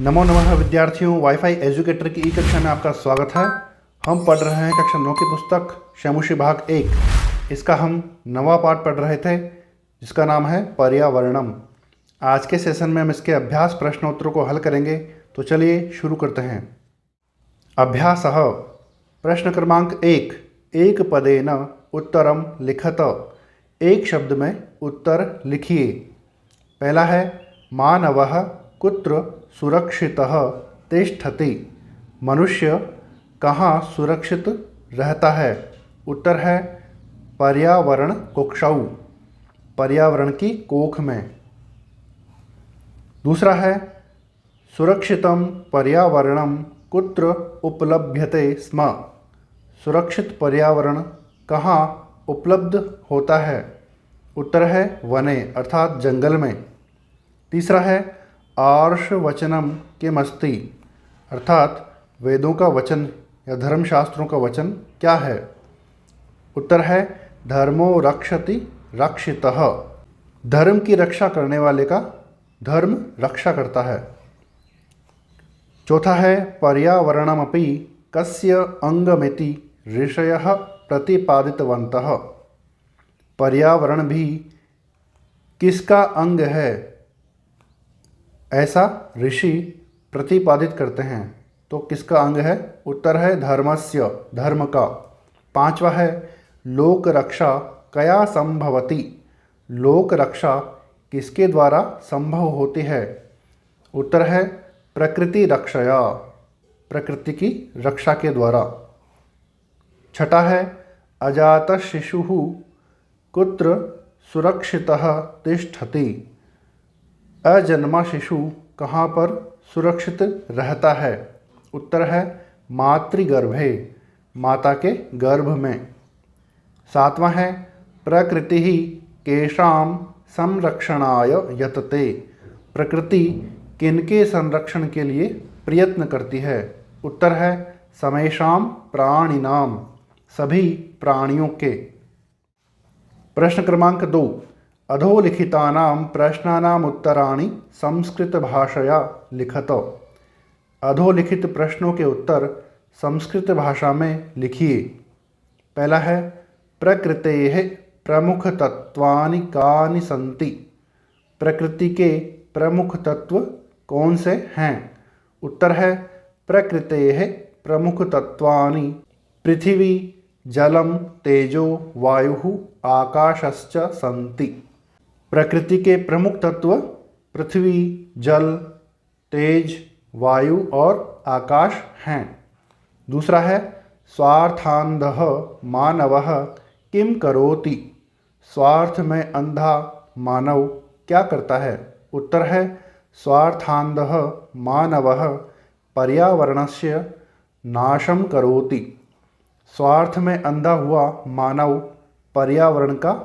नमो नमः विद्यार्थियों, wifi educator की ई कक्षा में आपका स्वागत है। हम पढ़ रहे हैं कक्षा 9 की पुस्तक शैमुशी भाग 1। इसका हम 9वां पाठ पढ़ रहे थे जिसका नाम है पर्यावरणम। आज के सेशन में हम इसके अभ्यास प्रश्नोत्तरों को हल करेंगे। तो चलिए शुरू करते हैं। अभ्यासः प्रश्न क्रमांक 1। एक पदेन उत्तरम लिखत। एक शब्द में उत्तर लिखिए। पहला है मानवः कुत्र सुरक्षितः तिष्ठति। मनुष्य कहाँ सुरक्षित रहता है? उत्तर है पर्यावरण कक्षौ, पर्यावरण की कोख में। दूसरा है सुरक्षितम पर्यावरणम कुत्र उपलभ्यते स्म। सुरक्षित पर्यावरण कहाँ उपलब्ध होता है? उत्तर है वने अर्थात जंगल में। तीसरा है आर्षवचनम किमस्ति, अर्थात वेदों का वचन या धर्मशास्त्रों का वचन क्या है? उत्तर है धर्मो रक्षति रक्षितः। धर्म की रक्षा करने वाले का धर्म रक्षा करता है। चौथा है पर्यावरणमपि कस्य अंगमिति ऋषयः प्रतिपादितवन्तः। पर्यावरण भी किसका अंग है ऐसा ऋषि प्रतिपादित करते हैं। तो किसका अंग है? उत्तर है धर्मस्य, धर्म का। पांचवा है लोक रक्षा कया संभवति। लोक रक्षा किसके द्वारा संभव होती है? उत्तर है प्रकृति रक्षया, प्रकृति की रक्षा के द्वारा। छठा है अजात शिशुः कुत्र सुरक्षितः तिष्ठति। अजन्मा शिशु कहाँ पर सुरक्षित रहता है? उत्तर है मातृगर्भे, माता के गर्भ में। सातवां है प्रकृति ही केषां संरक्षणाय यतते। प्रकृति किनके संरक्षण के लिए प्रयत्न करती है? उत्तर है समेषां प्राणिनाम, सभी प्राणियों के। प्रश्न क्रमांक 2। अधोलिखितानां प्रश्नानाम् उत्तराणि संस्कृत भाषया लिखत। अधोलिखित प्रश्नों के उत्तर संस्कृत भाषा में लिखिए। पहला है प्रकृतेः प्रमुख तत्वानि कानि सन्ति। प्रकृति के प्रमुख तत्व कौन से हैं? उत्तर है प्रकृतेः प्रमुख तत्वानि पृथिवी जलम तेजो वायुः आकाशश्च सन्ति। प्रकृति के प्रमुख तत्व पृथ्वी, जल, तेज, वायु और आकाश हैं। दूसरा है स्वार्थान्धः मानवः किम करोति। स्वार्थ में अंधा मानव क्या करता है? उत्तर है स्वार्थान्धः मानवः पर्यावरणस्य नाशं करोति। स्वार्थ में अंधा हुआ मानव पर्यावरण का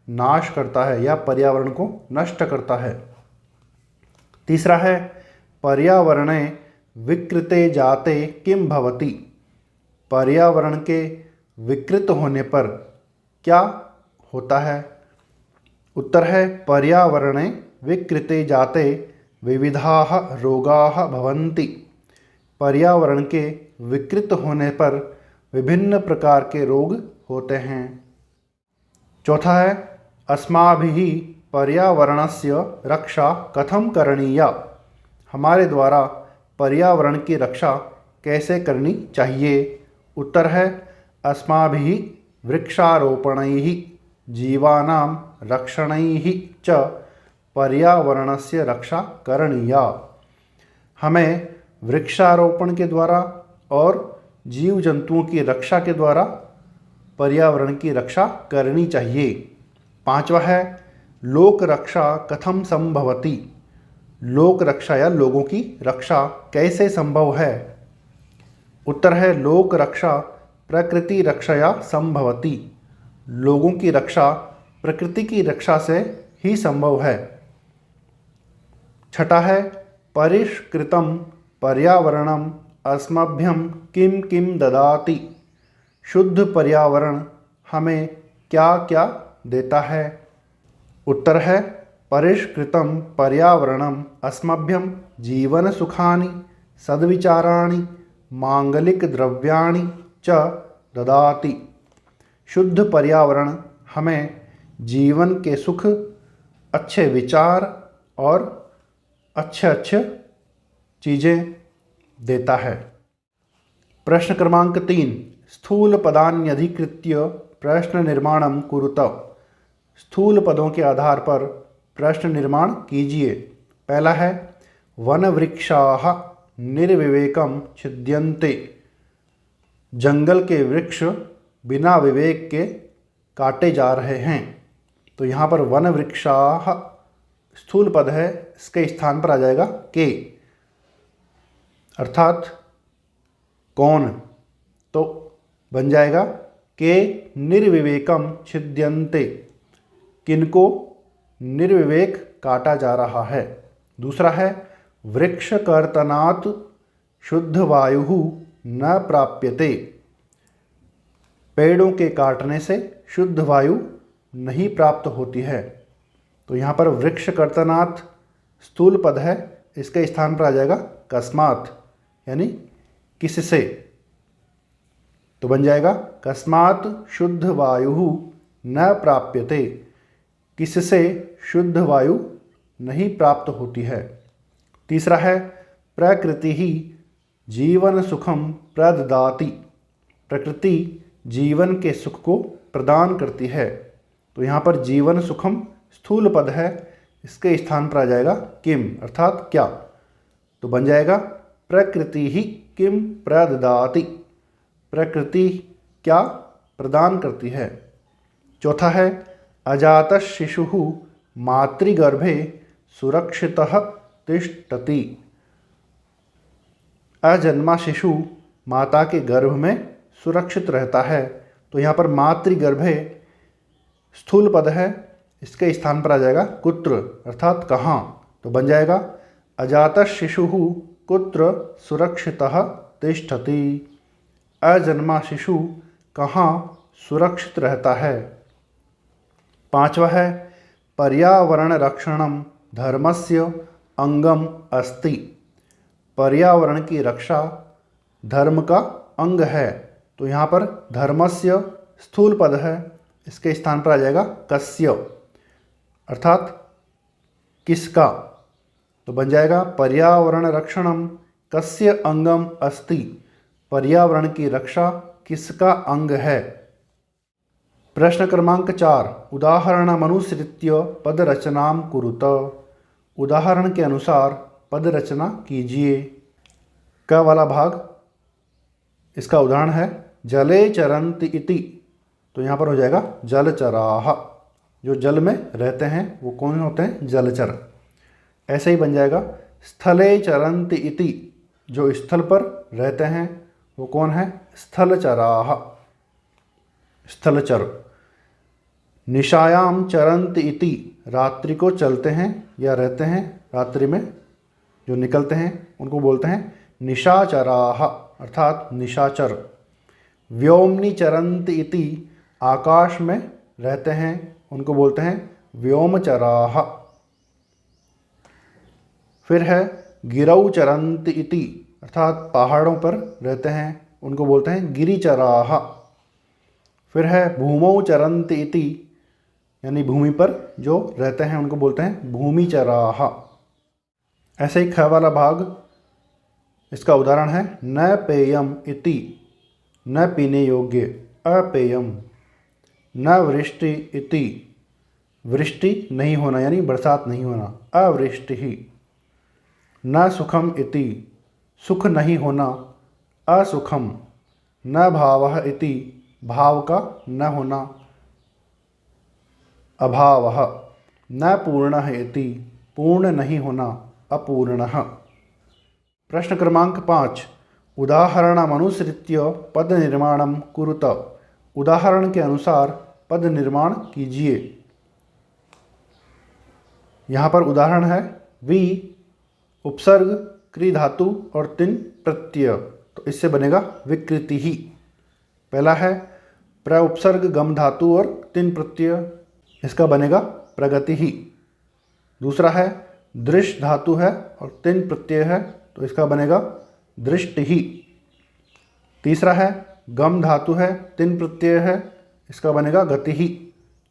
नाश करता है या पर्यावरण को नष्ट करता है। तीसरा है पर्यावरणे विकृते जाते किम भवति। पर्यावरण के विकृत होने पर क्या होता है? उत्तर है पर्यावरणे विकृते जाते विविधाः रोगाः भवन्ति। पर्यावरण के विकृत होने पर विभिन्न प्रकार के रोग होते हैं। चौथा है अस्माभिः पर्यावरणस्य रक्षा कथं करणीया। हमारे द्वारा पर्यावरण की रक्षा कैसे करनी चाहिए? उत्तर है अस्माभिः वृक्षारोपणैः जीवानां रक्षणैः च पर्यावरणस्य रक्षा करणीया। हमें वृक्षारोपण के द्वारा और जीव जंतुओं की रक्षा के द्वारा पर्यावरण की रक्षा करनी चाहिए। पांचवा है लोक रक्षा कथम संभवति। लोक रक्षा या लोगों की रक्षा कैसे संभव है? उत्तर है लोक रक्षा प्रकृति रक्षया संभवति। लोगों की रक्षा प्रकृति की रक्षा से ही संभव है। छठा है परिष्कृतम पर्यावरणम अस्मभ्यं किम किम ददाति। शुद्ध पर्यावरण हमें क्या क्या देता है? उत्तर है परिष्कृतं पर्यावरणम् अस्मभ्यं जीवनसुखानि सद्विचाराणि मांगलिकद्रव्याणि च ददाति। शुद्ध पर्यावरण हमें जीवन के सुख, अच्छे विचार और अच्छे चीज़ें देता है। प्रश्न क्रमांक 3, स्थूल पदान्यधिकृत्य प्रश्न निर्माणं कुरुत। स्थूल पदों के आधार पर प्रश्न निर्माण कीजिए। पहला है वनवृक्षाः निर्विवेकं छिद्यन्ते। जंगल के वृक्ष बिना विवेक के काटे जा रहे हैं। तो यहाँ पर वनवृक्षाः स्थूल पद है, इसके स्थान पर आ जाएगा के, अर्थात कौन। तो बन जाएगा के निर्विवेकम छिद्यन्ते, किनको निर्विवेक काटा जा रहा है। दूसरा है वृक्ष कर्तनात् शुद्ध वायु न प्राप्यते। पेड़ों के काटने से शुद्ध वायु नहीं प्राप्त होती है। तो यहाँ पर वृक्ष कर्तनात् स्थूल पद है, इसके स्थान पर आ जाएगा कस्मात्, यानी किससे। तो बन जाएगा कस्मात् शुद्ध वायु न प्राप्यते, किससे शुद्ध वायु नहीं प्राप्त होती है। तीसरा है प्रकृति ही जीवन सुखम प्रददाति। प्रकृति जीवन के सुख को प्रदान करती है। तो यहाँ पर जीवन सुखम स्थूल पद है, इसके स्थान पर आ जाएगा किम, अर्थात क्या। तो बन जाएगा प्रकृति ही किम प्रददाति, प्रकृति क्या प्रदान करती है। चौथा है अजात शिशु मातृगर्भे सुरक्षितः तिष्ठति। अजन्मा शिशु माता के गर्भ में सुरक्षित रहता है। तो यहाँ पर मातृगर्भे स्थूल पद है, इसके स्थान पर आ जाएगा कुत्र, अर्थात कहाँ। तो बन जाएगा अजात शिशु कुत्र सुरक्षितः तिष्ठति। अजन्मा शिशु कहाँ सुरक्षित रहता है। पांचवा है पर्यावरण रक्षणम धर्मस्य अंगम अस्ति। पर्यावरण की रक्षा धर्म का अंग है। तो यहाँ पर धर्मस्य स्थूल पद है, इसके स्थान पर आ जाएगा कस्य, अर्थात किसका। तो बन जाएगा पर्यावरण रक्षणम कस्य अंगम अस्ति। पर्यावरण की रक्षा किसका अंग है। प्रश्न क्रमांक 4, उदाहरणमनुसृत्य पदरचनां कुरुत। उदाहरण के अनुसार पद रचना कीजिए। क वाला भाग, इसका उदाहरण है जले चरन्ति इति। तो यहाँ पर हो जाएगा जलचराः। जो जल में रहते हैं वो कौन होते हैं, जलचर। ऐसे ही बन जाएगा स्थले चरन्ति इति। जो स्थल पर रहते हैं वो कौन है, स्थलचराः, स्थलचर। निशायाम चरन्ति इति। रात्रि को चलते हैं या रहते हैं, रात्रि में जो निकलते हैं उनको बोलते हैं निशाचराः, अर्थात निशाचर। व्योमनि चरन्ति इति। आकाश में रहते हैं उनको बोलते हैं व्योमचराः। फिर है गिरौ चरन्ति इति, अर्थात पहाड़ों पर रहते हैं उनको बोलते हैं गिरिचराः। फिर है भूमौ चरन्ति इति, यानी भूमि पर जो रहते हैं उनको बोलते हैं भूमिचराः। ऐसे ही ख वाला भाग, इसका उदाहरण है न पेयम इति। न पीने योग्य, अपेयम। न वृष्टि इति। वृष्टि नहीं होना यानी बरसात नहीं होना, अवृष्टि ही। न सुखम इति। सुख नहीं होना, असुखम। न भावः इति। भाव का न होना, अभावः। न पूर्णः इति। पूर्ण नहीं होना, अपूर्णः। प्रश्न क्रमांक 5, उदाहरणमनुसृत्य पद निर्माणं कुरुत। उदाहरण के अनुसार पद निर्माण कीजिए। यहाँ पर उदाहरण है वि उपसर्ग क्री धातु और तिन प्रत्यय। तो इससे बनेगा विकृति ही। पहला है प्र उपसर्ग गम धातु और तिन प्रत्यय, इसका बनेगा प्रगति ही। दूसरा है दृश धातु है और तिन प्रत्यय है, तो इसका बनेगा दृष्टि। तीसरा है गम धातु है, तिन प्रत्यय है, इसका बनेगा गति।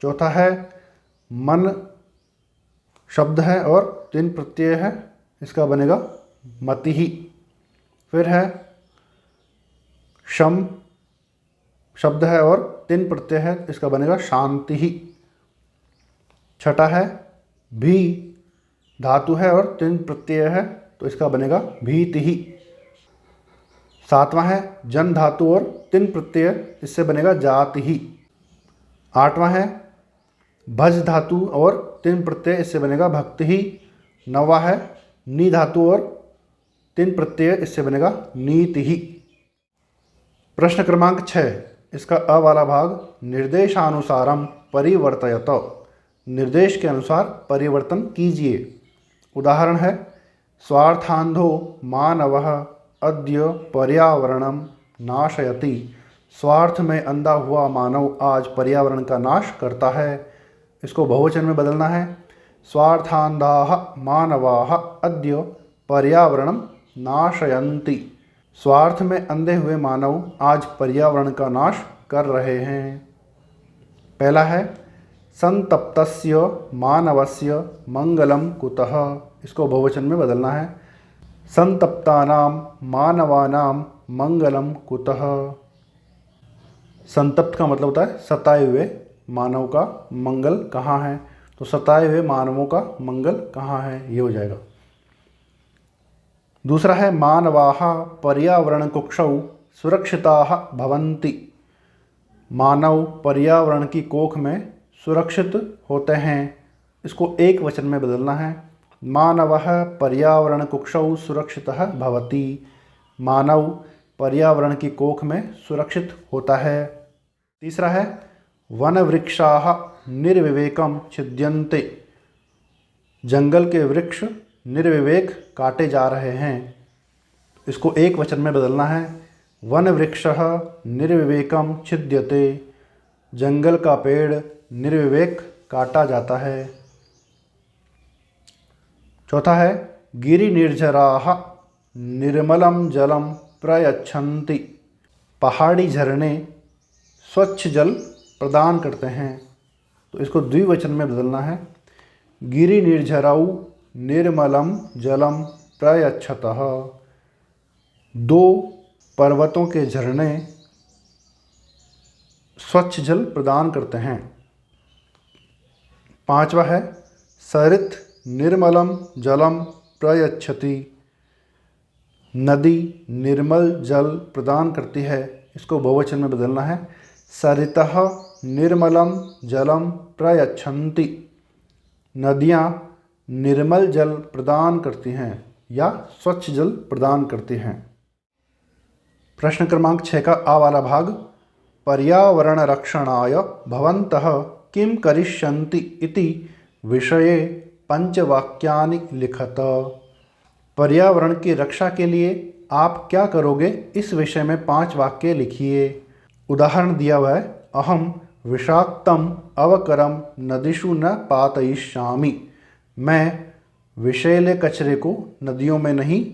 चौथा है मन शब्द है और तिन प्रत्यय है, इसका बनेगा मति। फिर है शम शब्द है और तिन प्रत्यय है, इसका बनेगा शांति। छठा है भी धातु है और तिन प्रत्यय है, तो इसका बनेगा भीति। सातवां है जन धातु और तिन प्रत्यय, इससे बनेगा जाति। आठवां है भज धातु और तिन प्रत्यय, इससे बनेगा भक्ति। नौवां है नी धातु और तिन प्रत्यय, इससे बनेगा नीति। प्रश्न क्रमांक 6, इसका अ वाला भाग निर्देशानुसारम परिवर्तयत, निर्देश के अनुसार परिवर्तन कीजिए। उदाहरण है स्वार्थांधो मानवः अद्य पर्यावरणम नाशयति, स्वार्थ में अंधा हुआ मानव आज पर्यावरण का नाश करता है। इसको बहुवचन में बदलना है स्वार्थांधाः मानवाः अद्य पर्यावरणम नाशयन्ति, स्वार्थ में अंधे हुए मानव आज पर्यावरण का नाश कर रहे हैं। पहला है संतप्तस्य मानवस्य मंगलम कुतः, इसको बहुवचन में बदलना है संतप्तानां मानवानां मंगलम कुतः। संतप्त का मतलब होता है सताए हुए मानव का मंगल कहाँ है, तो सताए हुए मानवों का मंगल कहाँ है, ये हो जाएगा। दूसरा है मानवाः पर्यावरण कुक्षौ सुरक्षिताः भवन्ति, मानव पर्यावरण की कोख में सुरक्षित होते हैं। इसको एक वचन में बदलना है मानवः पर्यावरण कुक्षौ सुरक्षितः भवति, मानव पर्यावरण की कोख में सुरक्षित होता है। तीसरा है वन वृक्षाः निर्विवेकम छिद्यन्ते, जंगल के वृक्ष निर्विवेक काटे जा रहे हैं। इसको एक वचन में बदलना है वन वृक्षः निर्विवेकम छिद्यते, जंगल का पेड़ निर्विवेक काटा जाता है। चौथा है गिरि निर्झराः निर्मलम जलम प्रयच्छन्ति, पहाड़ी झरने स्वच्छ जल प्रदान करते हैं। तो इसको द्विवचन में बदलना है गिरि निर्झरौ निर्मलम जलम प्रयच्छतः, दो पर्वतों के झरने स्वच्छ जल प्रदान करते हैं। पांचवा है सरित निर्मलम जलम प्रयच्छति, नदी निर्मल जल प्रदान करती है। इसको बहुवचन में बदलना है सरितः निर्मलम जलम प्रयच्छन्ति, नदियाँ निर्मल जल प्रदान करती हैं या स्वच्छ जल प्रदान करती हैं। प्रश्न क्रमांक 6 का आ वाला भाग पर्यावरण रक्षणाय भवन्तः किं करिष्यन्ति इति विषये पंचवाक्यानि लिखत, पर्यावरण की रक्षा के लिए आप क्या करोगे, इस विषय में 5 वाक्य लिखिए। उदाहरण दिया हुआ है अहम विषाक्तम अवकरम नदीषु न पातयिष्यामि, मैं विषैले कचरे को नदियों में नहीं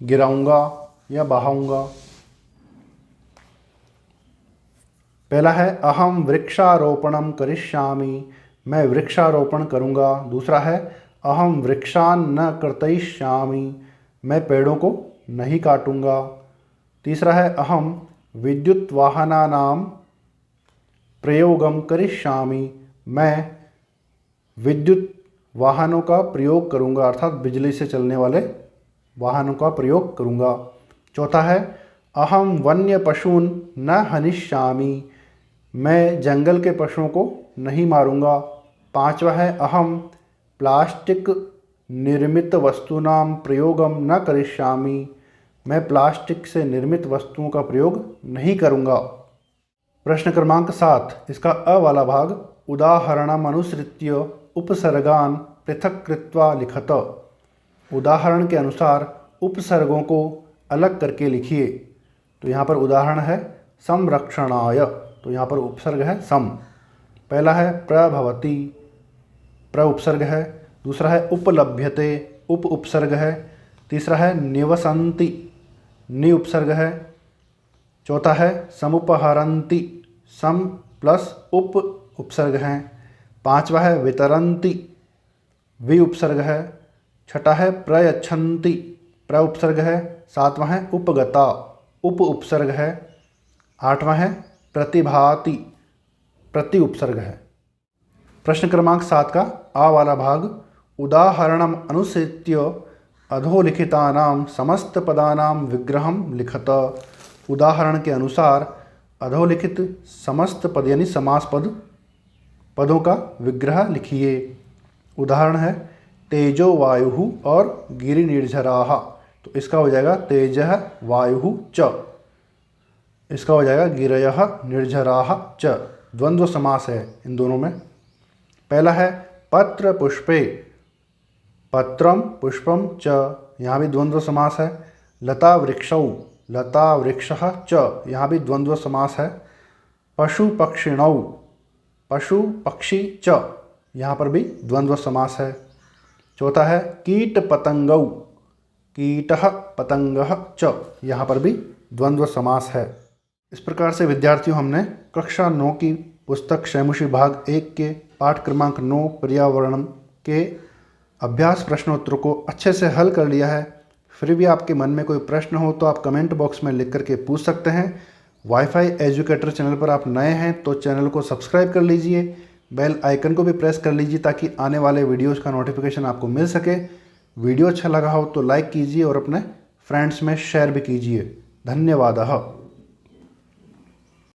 गिराऊंगा या बहाऊंगा। पहला है अहम वृक्षारोपणम करिष्यामि, मैं वृक्षारोपण करूंगा। दूसरा है अहम वृक्षान न कर्तयिष्यामि, मैं पेड़ों को नहीं काटूंगा। तीसरा है अहम विद्युत वाहनानां प्रयोगम करिष्यामि, मैं विद्युत वाहनों का प्रयोग करूंगा, अर्थात बिजली से चलने वाले वाहनों का प्रयोग करूंगा। चौथा है अहम वन्य पशून न हनिष्यामि, मैं जंगल के पशुओं को नहीं मारूंगा। पांचवा है अहम प्लास्टिक निर्मित वस्तूनां प्रयोगम न करिष्यामि, मैं प्लास्टिक से निर्मित वस्तुओं का प्रयोग नहीं करूंगा। प्रश्न क्रमांक 7, इसका अ वाला भाग उदाहरणमनुसृत्य उपसर्गान पृथक कृत्वा लिखत, उदाहरण के अनुसार उपसर्गों को अलग करके लिखिए। तो यहाँ पर उदाहरण है संरक्षणाय, तो यहाँ पर उपसर्ग है सम। पहला है प्रभवति, प्र उपसर्ग है। दूसरा है उपलभ्यते, उप उपसर्ग है। तीसरा है निवसन्ति, नि उपसर्ग है। चौथा है समुपहरन्ति, सम प्लस उप उपसर्ग हैं। पांचवा है वितरन्ति, वि उपसर्ग है। छठा है प्रयच्छन्ति, प्र उपसर्ग है। सातवां है उपगता, उप उपसर्ग है। आठवां है प्रतिभाति, प्रति उपसर्ग है। प्रश्न क्रमांक 7 का आ वाला भाग, उदाहरणम अनुसृत्य अधोलिखितानां समस्त पदानां विग्रहं लिखत। उदाहरण के अनुसार अधोलिखित समस्त पद यानी समास पदों का विग्रह लिखिए। उदाहरण है तेजो वायु और गिरि निर्झराः, तो इसका हो जाएगा तेजः वायु च, इसका हो जाएगा गिरयः निर्झराः च। द्वंद्व समास है इन दोनों में। पहला है पत्र पुष्पे, पत्रम पुष्पम च, यहाँ भी द्वंद्व समास है। लता वृक्षौ, लता वृक्षः च, यहाँ भी द्वंद्व समास है। पशु पक्षिणौ, पशु पक्षी च, यहाँ पर भी द्वंद्व समास है। चौथा है कीट पतंगौ, कीटः पतंगः च, यहाँ पर भी द्वंद्व समास है। इस प्रकार से विद्यार्थियों हमने कक्षा 9 की पुस्तक शैमुषी भाग 1 के पाठ क्रमांक 9 पर्यावरणम के अभ्यास प्रश्नोत्तर को अच्छे से हल कर लिया है। फिर भी आपके मन में कोई प्रश्न हो तो आप कमेंट बॉक्स में लिख करके पूछ सकते हैं। वाईफाई एजुकेटर चैनल पर आप नए हैं तो चैनल को सब्सक्राइब कर लीजिए, बेल आइकन को भी प्रेस कर लीजिए ताकि आने वाले वीडियोज़ का नोटिफिकेशन आपको मिल सके। वीडियो अच्छा लगा हो तो लाइक कीजिए और अपने फ्रेंड्स में शेयर भी कीजिए। धन्यवाद।